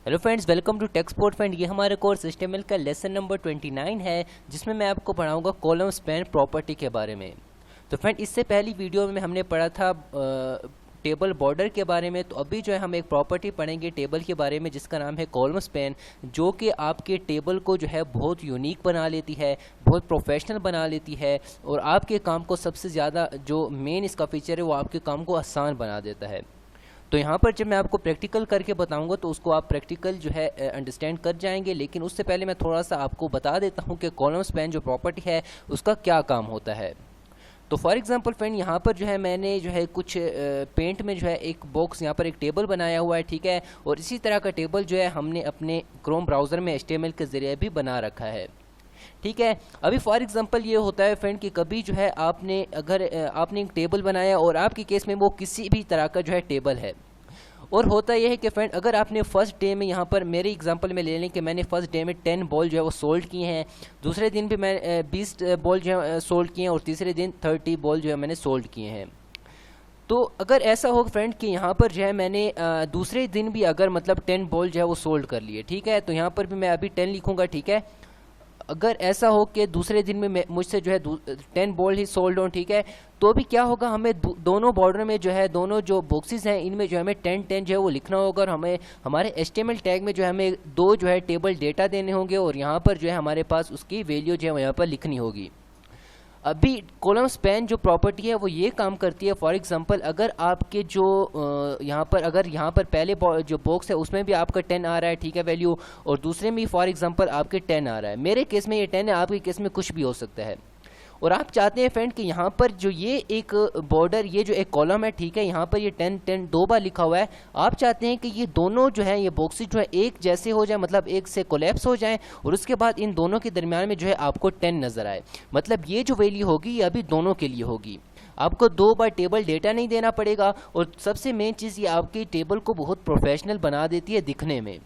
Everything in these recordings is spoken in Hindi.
Hello friends, welcome to techsport friend. ये हमारे कोर्स HTML का लेसन नंबर 29 है, जिसमें मैं आपको पढ़ाऊंगा कॉलम स्पैन प्रॉपर्टी के बारे में। तो फ्रेंड, इससे पहली वीडियो में हमने पढ़ा था टेबल बॉर्डर के बारे में। तो अभी जो है हम एक प्रॉपर्टी पढ़ेंगे टेबल के बारे में, जिसका नाम है कॉलम स्पैन, जो कि आपके टेबल को जो है बहुत यूनिक बना लेती है, बहुत प्रोफेशनल बना लेती है, और आपके काम को सबसे ज़्यादा जो मेन इसका फीचर है वो आपके काम को आसान बना देता है। तो यहाँ पर जब मैं आपको प्रैक्टिकल करके बताऊंगा तो उसको आप प्रैक्टिकल जो है अंडरस्टैंड कर जाएंगे। लेकिन उससे पहले मैं थोड़ा सा आपको बता देता हूँ कि कॉलम स्पैन जो प्रॉपर्टी है उसका क्या काम होता है। तो फॉर एग्जांपल फ्रेंड, यहाँ पर जो है मैंने जो है कुछ पेंट में जो है एक बॉक्स, यहाँ पर एक टेबल बनाया हुआ है, ठीक है। और इसी तरह का टेबल जो है हमने अपने क्रोम ब्राउज़र में HTML के ज़रिए भी बना रखा है, ठीक है। अभी फॉर एग्जांपल ये होता है फ्रेंड कि कभी जो है आपने आपने एक टेबल बनाया और आपके केस में वो किसी भी तरह का जो है टेबल है, और होता यह है कि फ्रेंड अगर आपने फर्स्ट डे में, यहाँ पर मेरे एग्जांपल में ले लें कि मैंने फर्स्ट डे में 10 बॉल जो है वो सोल्ड किए हैं, दूसरे दिन भी मैं 20 बॉल जो है सोल्ड किए हैं, और तीसरे दिन 30 बॉल जो है मैंने सोल्ड किए हैं। तो अगर ऐसा हो फ्रेंड कि यहाँ पर जो है मैंने दूसरे दिन भी अगर मतलब 10 बॉल जो है वो सोल्ड कर लिए, ठीक है, तो यहाँ पर भी मैं अभी 10 लिखूँगा, ठीक है। अगर ऐसा हो कि दूसरे दिन में मुझसे जो है 10 बॉल ही सोल्ड हो, ठीक है, तो भी क्या होगा, हमें दोनों बॉर्डर में जो है, दोनों जो बॉक्सेस हैं इनमें जो हमें 10-10 जो है वो लिखना होगा, और हमें हमारे HTML टैग में जो है हमें 2 जो है टेबल डेटा देने होंगे, और यहाँ पर जो है हमारे पास उसकी वैल्यू जो है वो यहाँ पर लिखनी होगी। अभी कॉलम स्पैन जो प्रॉपर्टी है वो ये काम करती है। फॉर एग्जांपल अगर आपके जो यहाँ पर पहले जो बॉक्स है उसमें भी आपका 10 आ रहा है, ठीक है, वैल्यू, और दूसरे में फॉर एग्जांपल आपके 10 आ रहा है, मेरे केस में ये 10 है, आपके केस में कुछ भी हो सकता है। और आप चाहते हैं फ्रेंड कि यहाँ पर जो ये एक बॉर्डर, ये जो एक कॉलम है, ठीक है, यहाँ पर ये 10-10 2 बार लिखा हुआ है, आप चाहते हैं कि ये दोनों जो है ये बॉक्सेस जो है एक जैसे हो जाए, मतलब एक से कोलैप्स हो जाएं, और उसके बाद इन दोनों के दरमियान में जो है आपको 10 नज़र आए। मतलब ये जो वैल्यू होगी ये अभी दोनों के लिए होगी, आपको 2 बार टेबल डेटा नहीं देना पड़ेगा, और सबसे मेन चीज़ ये आपकी टेबल को बहुत प्रोफेशनल बना देती है दिखने में,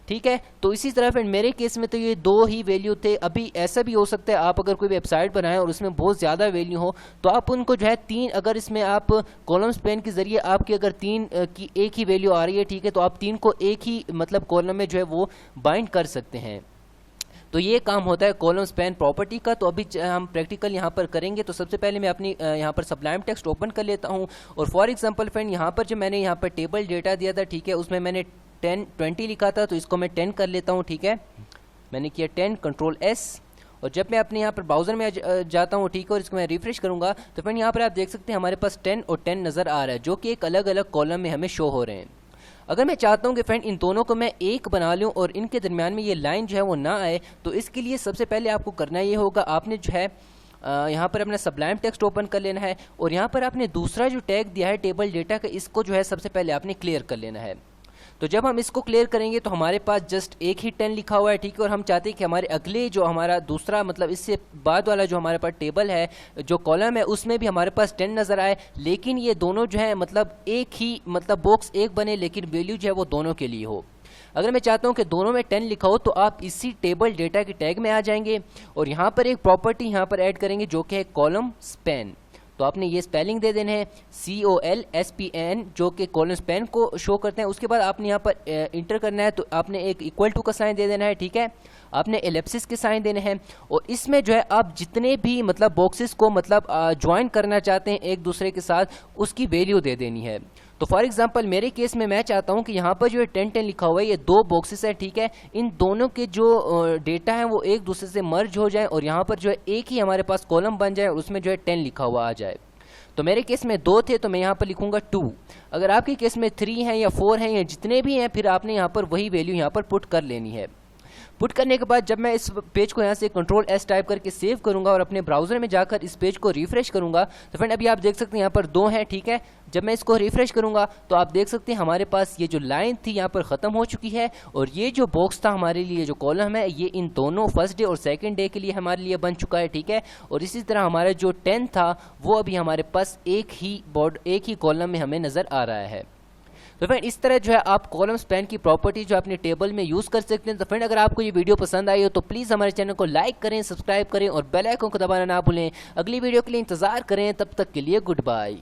ठीक है। तो इसी तरह फ्रेंड मेरे केस में तो ये 2 ही वैल्यू थे। अभी ऐसा भी हो सकता है आप अगर कोई वेबसाइट बनाएं और उसमें बहुत ज़्यादा वैल्यू हो, तो आप उनको जो है 3, अगर इसमें आप कॉलम स्पैन के ज़रिए आपकी अगर 3 की एक ही वैल्यू आ रही है, ठीक है, तो आप 3 को एक ही मतलब कॉलम में जो है वो बाइंड कर सकते हैं। तो ये काम होता है कॉलम स्पैन प्रॉपर्टी का। तो अभी हम प्रैक्टिकल यहाँ पर करेंगे। तो सबसे पहले मैं अपनी यहाँ पर सबलाइम टेक्स्ट ओपन कर लेता हूँ, और फॉर एग्जांपल फ्रेंड यहाँ पर जो मैंने यहाँ पर टेबल डेटा दिया था, ठीक है, उसमें मैंने 20 लिखा था, तो इसको मैं 10 कर लेता हूँ, ठीक है। मैंने किया 10, कंट्रोल S, और जब मैं अपने यहाँ पर ब्राउज़र में जाता हूँ, ठीक है, और इसको मैं रिफ्रेश करूँगा, तो फ्रेंड यहाँ पर आप देख सकते हैं हमारे पास 10 और 10 नज़र आ रहा है, जो कि एक अलग अलग कॉलम में हमें शो हो रहे हैं। अगर मैं चाहता हूँ कि फ्रेंड इन दोनों को मैं एक बना लूँ और इनके दरमियान में ये लाइन जो है वो ना आए, तो इसके लिए सबसे पहले आपको करना ये होगा, आपने जो है यहाँ पर अपना सबलाइम टेक्स्ट ओपन कर लेना है, और यहाँ पर आपने दूसरा जो टैग दिया है टेबल डेटा का, इसको जो है सबसे पहले आपने क्लियर कर लेना है। तो जब हम इसको क्लियर करेंगे तो हमारे पास जस्ट एक ही 10 लिखा हुआ है, ठीक है, और हम चाहते हैं कि हमारे अगले जो हमारा दूसरा मतलब इससे बाद वाला जो हमारे पास टेबल है, जो कॉलम है, उसमें भी हमारे पास 10 नज़र आए, लेकिन ये दोनों जो है मतलब एक ही मतलब बॉक्स एक बने, लेकिन वैल्यू जो है वो दोनों के लिए हो। अगर मैं चाहता हूं कि दोनों में 10 लिखा हो, तो आप इसी टेबल डेटा के टैग में आ जाएंगे, और यहाँ पर एक प्रॉपर्टी यहाँ पर ऐड करेंगे जो कि है कॉलम स्पैन। तो आपने ये स्पेलिंग दे देने हैं COLSPN, जो कि कॉलम स्पैन को शो करते हैं। उसके बाद आपने यहाँ पर इंटर करना है, तो आपने एक इक्वल टू का साइन दे देना है, ठीक है, आपने एलिप्सिस के साइन देने हैं, और इसमें जो है आप जितने भी मतलब बॉक्सेस को मतलब ज्वाइन करना चाहते हैं एक दूसरे के साथ, उसकी वैल्यू दे देनी है। तो फॉर एग्जांपल मेरे केस में मैं चाहता हूं कि यहाँ पर जो है 10-10 लिखा हुआ है, ये 2 बॉक्सेस है, ठीक है, इन दोनों के जो डेटा है वो एक दूसरे से मर्ज हो जाए, और यहाँ पर जो है एक ही हमारे पास कॉलम बन जाए, और उसमें जो है 10 लिखा हुआ आ जाए। तो मेरे केस में 2 थे, तो मैं यहाँ पर लिखूंगा 2। अगर आपके केस में 3 हैं या 4 हैं या जितने भी हैं, फिर आपने यहाँ पर वही वैल्यू यहाँ पर पुट कर लेनी है। पुट करने के बाद जब मैं इस पेज को यहाँ से कंट्रोल S टाइप करके सेव करूँगा और अपने ब्राउज़र में जाकर इस पेज को रिफ्रेश करूँगा, तो फ्रेंड अभी आप देख सकते हैं यहाँ पर 2 हैं, ठीक है। जब मैं इसको रिफ्रेश करूँगा तो आप देख सकते हैं हमारे पास ये जो लाइन थी यहाँ पर ख़त्म हो चुकी है, और ये जो बॉक्स था हमारे लिए, जो कॉलम है, ये इन दोनों फर्स्ट डे और सेकेंड डे के लिए हमारे लिए बन चुका है, ठीक है। और इसी तरह हमारा जो 10 था वो अभी हमारे पास एक ही कॉलम में हमें नज़र आ रहा है। तो फ्रेंड इस तरह जो है आप कॉलम स्पैन की प्रॉपर्टी जो अपने टेबल में यूज़ कर सकते हैं। तो फ्रेंड अगर आपको ये वीडियो पसंद आई हो तो प्लीज़ हमारे चैनल को लाइक करें, सब्सक्राइब करें, और बेल आइकन को दबाना ना भूलें। अगली वीडियो के लिए इंतज़ार करें, तब तक के लिए गुड बाय।